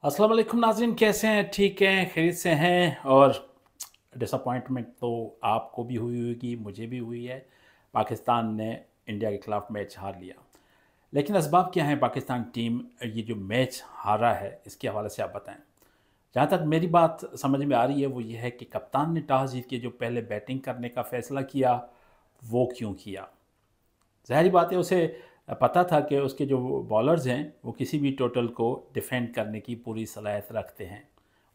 अस्सलाम वालेकुम नाज़रीन, कैसे हैं? ठीक हैं, खैरियत से हैं। और डिसअपॉइंटमेंट तो आपको भी हुई होगी, मुझे भी हुई है। पाकिस्तान ने इंडिया के ख़िलाफ़ मैच हार लिया। लेकिन असबाब क्या हैं पाकिस्तान टीम ये जो मैच हारा है, इसके हवाले से आप बताएं। जहाँ तक मेरी बात समझ में आ रही है वो ये है कि कप्तान ने टॉस जीत के जो पहले बैटिंग करने का फ़ैसला किया, वो क्यों किया? ज़ाहिर बात है उसे पता था कि उसके जो बॉलर्स हैं वो किसी भी टोटल को डिफेंड करने की पूरी सलाहियत रखते हैं।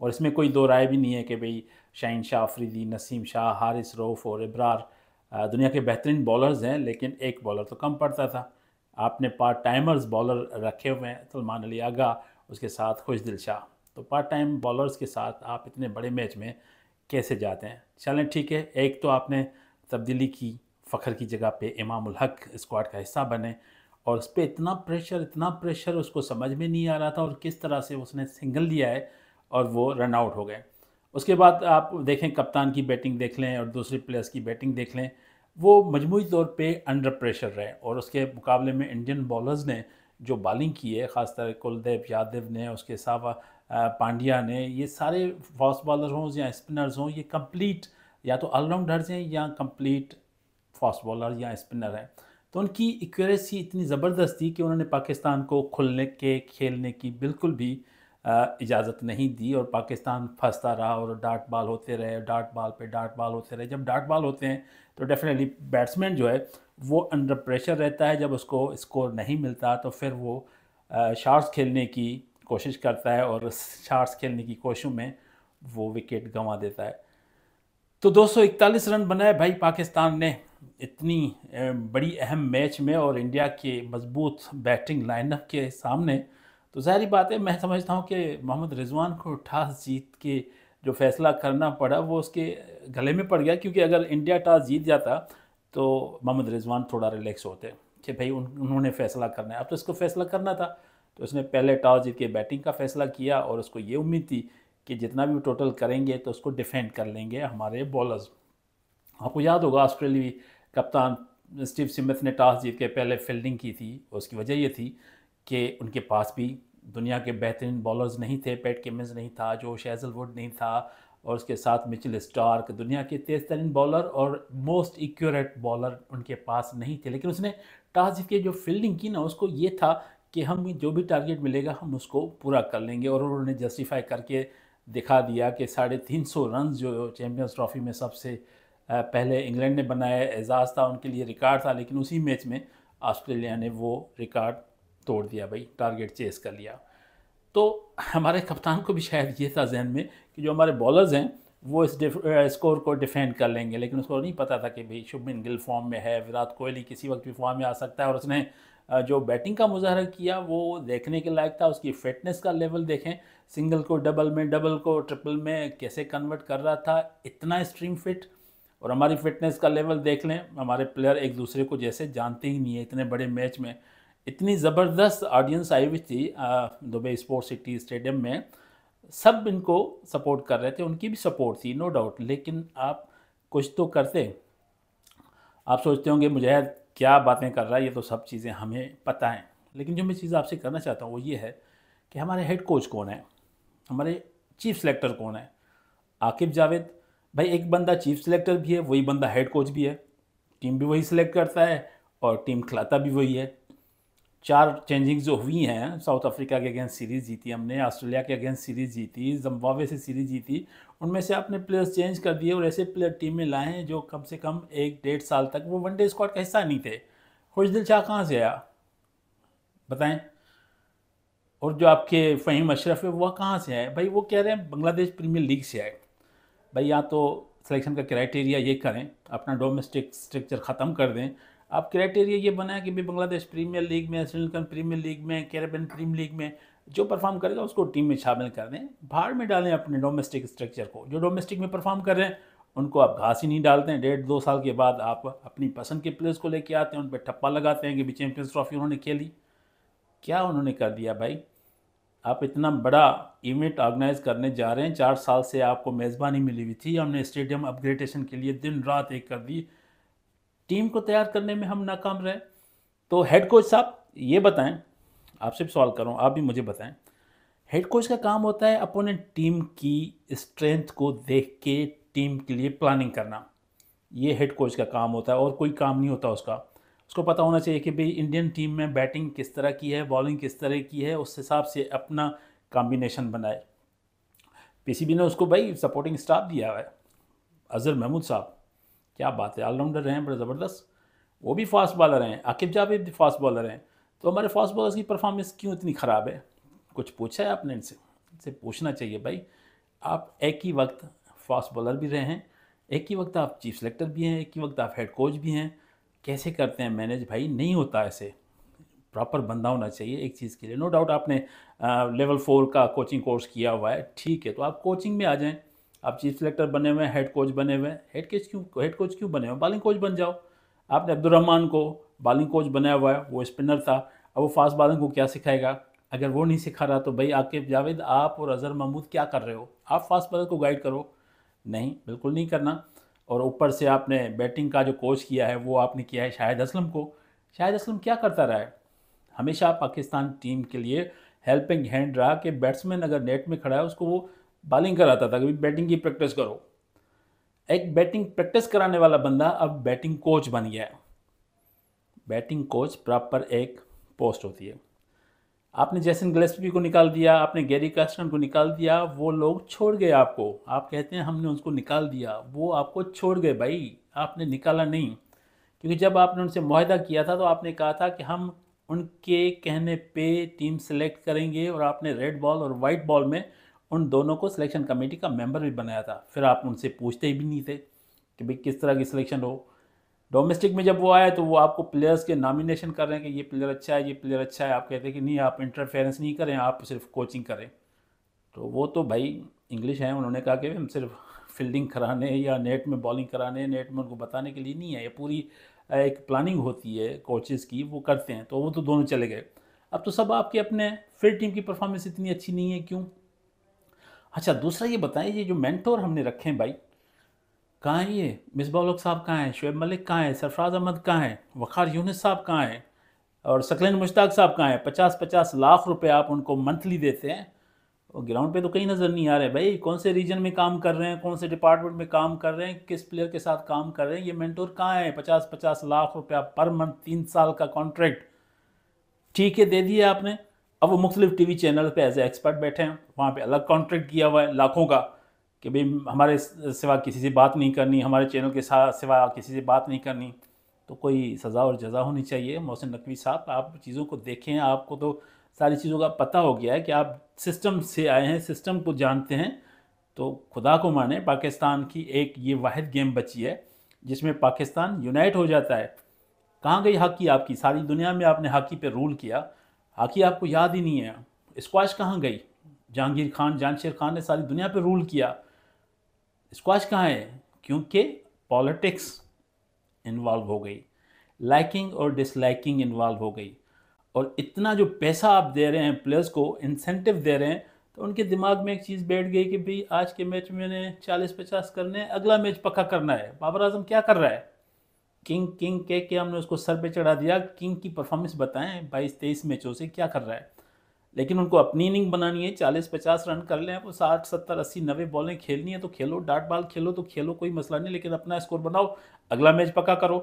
और इसमें कोई दो राय भी नहीं है कि भाई शाहीन शाह अफरीदी, नसीम शाह, हारिस रऊफ़ और इब्रार दुनिया के बेहतरीन बॉलर्स हैं, लेकिन एक बॉलर तो कम पड़ता था। आपने पार्ट टाइमर्स बॉलर रखे हुए हैं, सलमान अली आगा, उसके साथ खुशदिल शाह। तो पार्ट टाइम बॉलर्स के साथ आप इतने बड़े मैच में कैसे जाते हैं? चलें ठीक है, एक तो आपने तब्दीली की, फ़खर की जगह पे इमाम उल हक स्क्वाड का हिस्सा बने, और उस पे इतना प्रेशर उसको समझ में नहीं आ रहा था और किस तरह से उसने सिंगल लिया है और वो रन आउट हो गए। उसके बाद आप देखें, कप्तान की बैटिंग देख लें और दूसरे प्लेयर्स की बैटिंग देख लें, वो मजमूई तौर पे अंडर प्रेशर रहे। और उसके मुकाबले में इंडियन बॉलर्स ने जो बॉलिंग की है, ख़ासतर कुलदीप यादव ने, उसके अलावा पांड्या ने, ये सारे फास्ट बॉलर हों या स्पिनर्स हों, ये कंप्लीट या तो ऑलराउंडर्स हैं या कंप्लीट फास्ट बॉलर या स्पिनर हैं। तो उनकी एक्यूरेसी इतनी ज़बरदस्त थी कि उन्होंने पाकिस्तान को खुलने के खेलने की बिल्कुल भी इजाज़त नहीं दी, और पाकिस्तान फंसता रहा और डाट बॉल होते रहे, डाट बॉल पे डाट बॉल होते रहे। जब डाट बॉल होते हैं तो डेफिनेटली बैट्समैन जो है वो अंडर प्रेशर रहता है। जब उसको स्कोर नहीं मिलता तो फिर वो शॉट्स खेलने की कोशिश करता है, और शॉट्स खेलने की कोशिशों में वो विकेट गंवा देता है। तो 241 रन बनाए भाई पाकिस्तान ने इतनी बड़ी अहम मैच में, और इंडिया के मजबूत बैटिंग लाइनअप के सामने। तो ज़ाहिर बात है, मैं समझता हूँ कि मोहम्मद रिजवान को टॉस जीत के जो फैसला करना पड़ा वो उसके गले में पड़ गया, क्योंकि अगर इंडिया टॉस जीत जाता तो मोहम्मद रिजवान थोड़ा रिलैक्स होते कि भाई उन्होंने फ़ैसला करना है। अब तो इसको फ़ैसला करना था, तो उसने पहले टॉस जीत के बैटिंग का फ़ैसला किया, और उसको ये उम्मीद थी कि जितना भी टोटल करेंगे तो उसको डिफेंड कर लेंगे हमारे बॉलर्स। आपको याद होगा ऑस्ट्रेलियावी कप्तान स्टीव स्मिथ ने टॉस जीत के पहले फील्डिंग की थी। उसकी वजह ये थी कि उनके पास भी दुनिया के बेहतरीन बॉलर्स नहीं थे। पैट कमिंस नहीं था, जोश हेज़लवुड नहीं था, और उसके साथ मिचेल स्टार्क, दुनिया के तेज़ तरीन बॉलर और मोस्ट एक्यूरेट बॉलर उनके पास नहीं थे। लेकिन उसने टॉस जीत के जो फील्डिंग की ना, उसको ये था कि हम जो भी टारगेट मिलेगा हम उसको पूरा कर लेंगे, और उन्होंने जस्टिफाई करके दिखा दिया कि 350 रन जो चैम्पियंस ट्रॉफी में सबसे पहले इंग्लैंड ने बनाया, एजाज़ था उनके लिए, रिकॉर्ड था। लेकिन उसी मैच में ऑस्ट्रेलिया ने वो रिकॉर्ड तोड़ दिया भाई, टारगेट चेस कर लिया। तो हमारे कप्तान को भी शायद ये था जहन में कि जो हमारे बॉलर्स हैं वो इस स्कोर को डिफेंड कर लेंगे। लेकिन उसको नहीं पता था कि भाई शुभमन गिल फॉर्म में है, विराट कोहली किसी वक्त भी फॉर्म में आ सकता है, और उसने जो बैटिंग का मुजाहरा किया वो देखने के लायक था। उसकी फिटनेस का लेवल देखें, सिंगल को डबल में, डबल को ट्रिपल में कैसे कन्वर्ट कर रहा था, इतना एक्सट्रीम फिट। और हमारी फिटनेस का लेवल देख लें, हमारे प्लेयर एक दूसरे को जैसे जानते ही नहीं है। इतने बड़े मैच में इतनी ज़बरदस्त ऑडियंस आई हुई थी दुबई स्पोर्ट्स सिटी स्टेडियम में, सब इनको सपोर्ट कर रहे थे, उनकी भी सपोर्ट थी नो डाउट। लेकिन आप कुछ तो करते। आप सोचते होंगे मुझे क्या बातें कर रहा है, ये तो सब चीज़ें हमें पता हैं। लेकिन जो मैं चीज़ आपसे करना चाहता हूँ वो ये है कि हमारे हेड कोच कौन है, हमारे चीफ सेलेक्टर कौन है? आकिब जावेद। भाई एक बंदा चीफ सेलेक्टर भी है, वही बंदा हेड कोच भी है। टीम भी वही सिलेक्ट करता है और टीम खिलाता भी वही है। 4 चेंजिंग्स जो हुई हैं, साउथ अफ्रीका के अगेंस्ट सीरीज़ जीती हमने, ऑस्ट्रेलिया के अगेंस्ट सीरीज़ जीती, जिम्बाब्वे से सीरीज़ जीती, उनमें से आपने प्लेयर्स चेंज कर दिए और ऐसे प्लेयर टीम में लाए हैं जो कम से कम 1 डेढ़ साल तक वो वनडे स्क्वाड का हिस्सा नहीं थे। खुशदिल शाह कहाँ से आया बताएं? और जो आपके फ़हीम अशरफ है वह कहाँ से आए? भाई वो कह रहे हैं बांग्लादेश प्रीमियर लीग से आए। भाई या तो सिलेक्शन का क्राइटेरिया ये करें, अपना डोमेस्टिक स्ट्रक्चर ख़त्म कर दें। आप क्राइटेरिया ये बनाएं कि भाई बांग्लादेश प्रीमियर लीग में, श्रीलंकन प्रीमियर लीग में, कैरेबियन प्रीमियर लीग में जो परफॉर्म करेगा उसको टीम में शामिल कर दें। भाड़ में डालें अपने डोमेस्टिक स्ट्रक्चर को। जो डोमेस्टिक में परफॉर्म कर रहे हैं उनको आप घास ही नहीं डालते हैं। 1.5-2 साल के बाद आप अपनी पसंद के प्लेयर्स को लेके आते हैं, उन पर ठप्पा लगाते हैं कि भी चैंपियंस ट्रॉफी उन्होंने खेली। क्या उन्होंने कर दिया भाई? आप इतना बड़ा इवेंट ऑर्गेनाइज करने जा रहे हैं, 4 साल से आपको मेज़बानी मिली हुई थी, हमने स्टेडियम अपग्रेडेशन के लिए दिन रात एक कर दी, टीम को तैयार करने में हम नाकाम रहे। तो हेड कोच साहब ये बताएं, आपसे भी सवाल करूं, आप भी मुझे बताएं, हेड कोच का काम होता है अपोनेंट टीम की स्ट्रेंथ को देख के टीम के लिए प्लानिंग करना। ये हेड कोच का काम होता है और कोई काम नहीं होता उसका। उसको पता होना चाहिए कि भाई इंडियन टीम में बैटिंग किस तरह की है, बॉलिंग किस तरह की है, उस हिसाब से अपना कॉम्बिनेशन बनाए। पीसीबी ने उसको भाई सपोर्टिंग स्टाफ दिया हुआ है। अजहर महमूद साहब, क्या बात है, ऑलराउंडर रहे हैं बड़े ज़बरदस्त। वो भी फास्ट बॉलर हैं, आकिब जावेद भी फास्ट बॉलर हैं। तो हमारे फास्ट बॉलर्स की परफॉर्मेंस क्यों इतनी ख़राब है? कुछ पूछा है आपने इनसे? इनसे पूछना चाहिए भाई। आप एक ही वक्त फास्ट बॉलर भी रहे हैं, एक ही वक्त आप चीफ सेलेक्टर भी हैं, एक ही वक्त आप हेड कोच भी हैं। कैसे करते हैं मैनेज भाई? नहीं होता ऐसे। प्रॉपर बंदा होना चाहिए एक चीज़ के लिए। नो डाउट आपने लेवल 4 का कोचिंग कोर्स किया हुआ है, ठीक है, तो आप कोचिंग में आ जाएं। आप चीफ सेलेक्टर बने हुए हैं, हेड कोच बने हुए हैं, हेड कोच क्यों बने हुए हैं? बॉलिंग कोच बन जाओ। आपने अब्दुलरहमान को बॉलिंग कोच बनाया हुआ है, वो स्पिनर था। अब वो फास्ट बॉलिंग को क्या सिखाएगा? अगर वो नहीं सिखा रहा तो भाई आकिब जावेद आप और अजहर महमूद क्या कर रहे हो? आप फास्ट बॉलर को गाइड करो। नहीं, बिल्कुल नहीं करना। और ऊपर से आपने बैटिंग का जो कोच किया है वो आपने किया है शाहिद असलम को। शाहिद असलम क्या करता रहा है? हमेशा पाकिस्तान टीम के लिए हेल्पिंग हैंड रहा कि बैट्समैन अगर नेट में खड़ा है उसको वो बॉलिंग कराता था कि बैटिंग की प्रैक्टिस करो। एक बैटिंग प्रैक्टिस कराने वाला बंदा अब बैटिंग कोच बन गया है। बैटिंग कोच प्रॉपर एक पोस्ट होती है। आपने जैसन गिलेस्पी को निकाल दिया, आपने गैरी कार्स्टन को निकाल दिया, वो लोग छोड़ गए आपको। आप कहते हैं हमने उसको निकाल दिया, वो आपको छोड़ गए भाई, आपने निकाला नहीं। क्योंकि जब आपने उनसे मुआहदा किया था तो आपने कहा था कि हम उनके कहने पे टीम सेलेक्ट करेंगे, और आपने रेड बॉल और वाइट बॉल में उन दोनों को सिलेक्शन कमेटी का मेंबर भी बनाया था। फिर आप उनसे पूछते ही भी नहीं थे कि भाई किस तरह की सिलेक्शन हो। डोमेस्टिक में जब वो आए तो वो आपको प्लेयर्स के नॉमिनेशन कर रहे हैं कि ये प्लेयर अच्छा है, ये प्लेयर अच्छा है। आप कहते हैं कि नहीं, आप इंटरफेरेंस नहीं करें, आप सिर्फ कोचिंग करें। तो वो तो भाई इंग्लिश है, उन्होंने कहा कि हम सिर्फ फील्डिंग कराने या नेट में बॉलिंग कराने, नेट में उनको बताने के लिए नहीं है। ये पूरी एक प्लानिंग होती है कोचेज़ की, वो करते हैं। तो वो तो दोनों चले गए। अब तो सब आपके अपने, फिर टीम की परफॉर्मेंस इतनी अच्छी नहीं है, क्यों? अच्छा, दूसरा ये बताएं, ये जो मेंटोर हमने रखे हैं भाई, कहाँ है ये? मिसबाह उल हक साहब कहाँ हैं? शुएब मलिक कहाँ हैं? सरफराज अहमद कहाँ हैं? वक़ार यूनिस साहब कहाँ हैं? और सकलैन मुश्ताक साहब कहाँ हैं? 50-50 लाख रुपए आप उनको मंथली देते हैं, और ग्राउंड पे तो कहीं नज़र नहीं आ रहे भाई। कौन से रीजन में काम कर रहे हैं, कौन से डिपार्टमेंट में काम कर रहे हैं, किस प्लेयर के साथ काम कर रहे हैं? ये मेंटोर कहाँ है? 50-50 लाख रुपया पर मंथ, 3 साल का कॉन्ट्रैक्ट, ठीक है, दे दिए आपने। अब वो मुख्तलिफ टीवी चैनल पे एज ए एक्सपर्ट बैठे हैं, वहाँ पे अलग कॉन्ट्रैक्ट किया हुआ है लाखों का कि भाई हमारे सिवा किसी से बात नहीं करनी, हमारे चैनल के साथ सिवा किसी से बात नहीं करनी। तो कोई सज़ा और जज़ा होनी चाहिए। मोहसिन नकवी साहब, आप चीज़ों को देखें, आपको तो सारी चीज़ों का पता हो गया है कि आप सिस्टम से आए हैं, सिस्टम को जानते हैं। तो खुदा को माने, पाकिस्तान की एक ये वाहिद गेम बची है जिसमें पाकिस्तान यूनाइट हो जाता है। कहाँ गई हॉकी आपकी? सारी दुनिया में आपने हॉकी पे रूल किया, हॉकी आपको याद ही नहीं है। स्क्वाश कहाँ गई? जहांगीर खान, जानशेर खान ने सारी दुनिया पे रूल किया। स्क्वाश कहाँ है? क्योंकि पॉलिटिक्स इन्वॉल्व हो गई, लाइकिंग और डिसलाइकिंग इन्वॉल्व हो गई। और इतना जो पैसा आप दे रहे हैं प्लेयर्स को, इंसेंटिव दे रहे हैं, तो उनके दिमाग में एक चीज़ बैठ गई कि भाई आज के मैच में मैंने 40-50 करने हैं, अगला मैच पक्का करना है। बाबर आजम क्या कर रहा है? किंग किंग कह के हमने उसको सर पे चढ़ा दिया। किंग की परफॉर्मेंस बताएं 22-23 मैचों से क्या कर रहा है? लेकिन उनको अपनी इनिंग बनानी है, 40-50 रन कर लें, वो 60-70-80-90 बॉलें खेलनी है तो खेलो, डॉट बॉल खेलो तो खेलो, कोई मसला नहीं, लेकिन अपना स्कोर बनाओ, अगला मैच पक्का करो।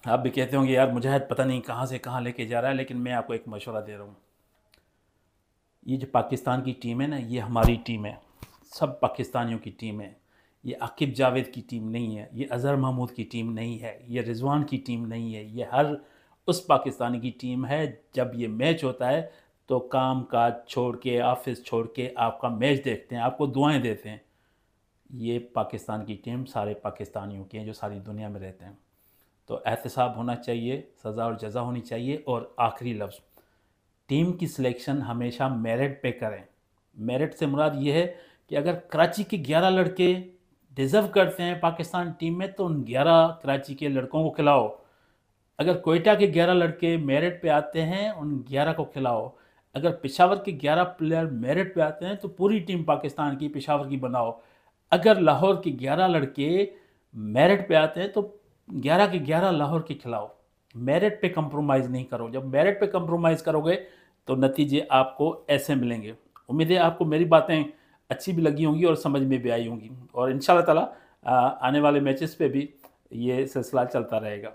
आप भी कहते होंगे यार मुजाहिद पता नहीं कहाँ से कहाँ लेके जा रहा है, लेकिन मैं आपको एक मशवरा दे रहा हूँ। ये जो पाकिस्तान की टीम है ना, ये हमारी टीम है, सब पाकिस्तानियों की टीम है। ये आकिब जावेद की टीम नहीं है, ये अज़हर महमूद की टीम नहीं है, ये रिजवान की टीम नहीं है, ये हर उस पाकिस्तानी की टीम है। जब ये मैच होता है तो काम काज छोड़ के, ऑफिस छोड़ के आपका मैच देखते हैं, आपको दुआएं देते हैं। ये पाकिस्तान की टीम सारे पाकिस्तानियों की है जो सारी दुनिया में रहते हैं। तो एहतसाब होना चाहिए, सज़ा और जज़ा होनी चाहिए। और आखिरी लफ्ज़, टीम की सिलेक्शन हमेशा मेरिट पे करें। मेरिट से मुराद ये है कि अगर कराची के 11 लड़के डिज़र्व करते हैं पाकिस्तान टीम में तो उन 11 कराची के लड़कों को खिलाओ। अगर कोयटा के 11 लड़के मेरिट पे आते हैं, उन 11 को खिलाओ। अगर पेशावर के 11 प्लेयर मेरिट पे आते हैं तो पूरी टीम पाकिस्तान की पेशावर की बनाओ। अगर लाहौर के 11 लड़के मेरिट पे आते हैं तो 11 के 11 लाहौर के खिलाओ। मेरिट पे कंप्रोमाइज़ नहीं करो। जब मेरिट पे कंप्रोमाइज़ करोगे तो नतीजे आपको ऐसे मिलेंगे। उम्मीद है आपको मेरी बातें अच्छी भी लगी होंगी और समझ में भी आई होंगी, और इंशाल्लाह ताला आने वाले मैचेस पे भी ये सिलसिला चलता रहेगा।